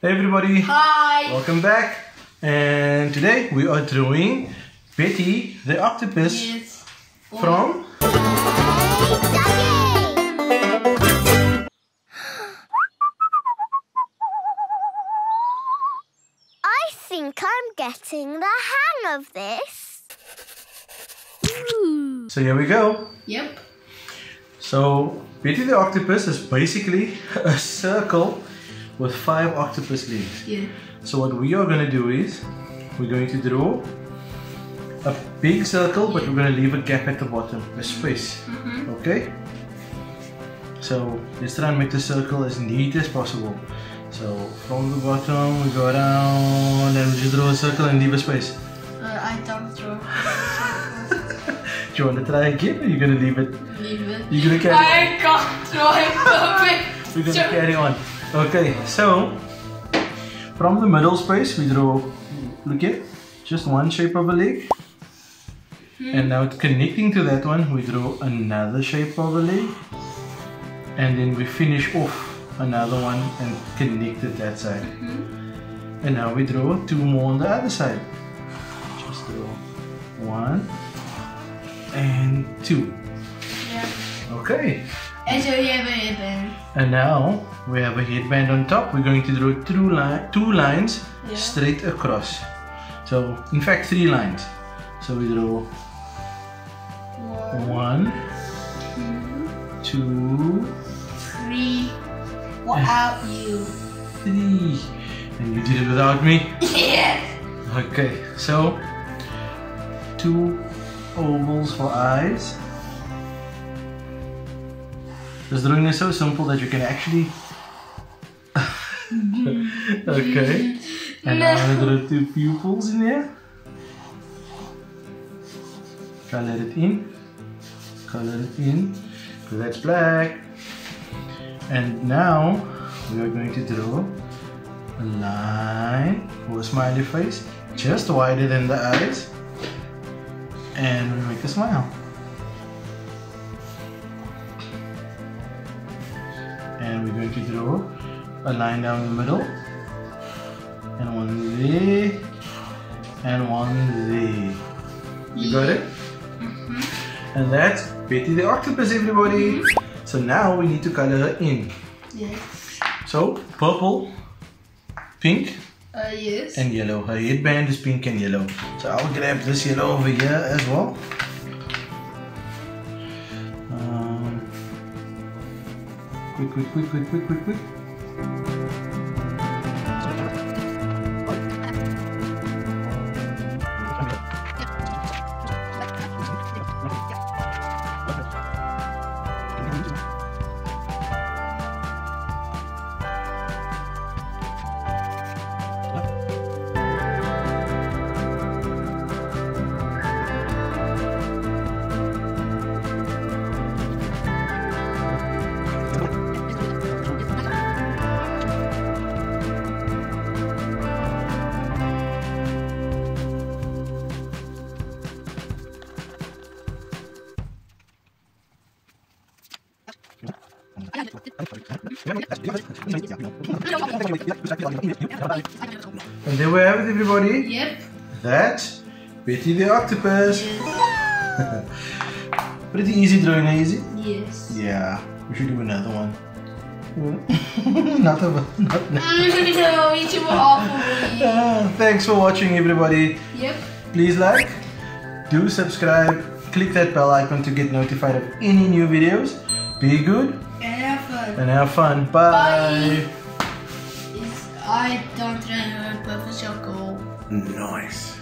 Hey everybody! Hi! Welcome back! And today we are drawing Betty the octopus from Duggee! I think I'm getting the hang of this. Ooh. So here we go. Yep. So Betty the octopus is basically a circle with 5 octopus legs. Yeah. So what we are going to do is we're going to draw a big circle, but we're going to leave a gap at the bottom, a space. Okay? So let's try and make the circle as neat as possible. So from the bottom we go down and we just draw a circle and leave a space. I don't draw. Do you want to try again or are you going to leave it? Leave it. You're going to carry I can't draw it perfect. We're going to carry on. Okay, so from the middle space we draw, look here, just one shape of a leg. And now connecting to that one we draw another shape of a leg. And then we finish off another one and connect it that side. And now we draw 2 more on the other side. Just draw 1 and 2. Yeah. Okay. And so you have a headband. And now we have a headband on top. We're going to draw 2 lines straight across. So in fact 3 lines. So we draw 1, 2, 3. Without you. 3. And you did it without me? Yes. Okay, so 2 ovals for eyes. This drawing is so simple that you can actually okay. And now I'm gonna draw 2 pupils in here. Color it in. Color it in. So that's black. And now we are going to draw a line for a smiley face, just wider than the eyes. And we make a smile. And we're going to draw a line down the middle, and one there, and one there. You got it? And that's Betty the octopus, everybody. So now we need to color her in. Yes. So purple, pink, Yes. and yellow. Her headband is pink and yellow. So I'll grab this yellow over here as well. Quick. And there we have it, everybody. Yep. That's Betty the octopus. Yes. Pretty easy drawing, easy? Yes. Yeah, we should do another one. not. No, it's too awful. Thanks for watching, everybody. Yep. Please like, do subscribe, click that bell icon to get notified of any new videos. Be good And have fun. Bye. I don't remember purple circle. Nice.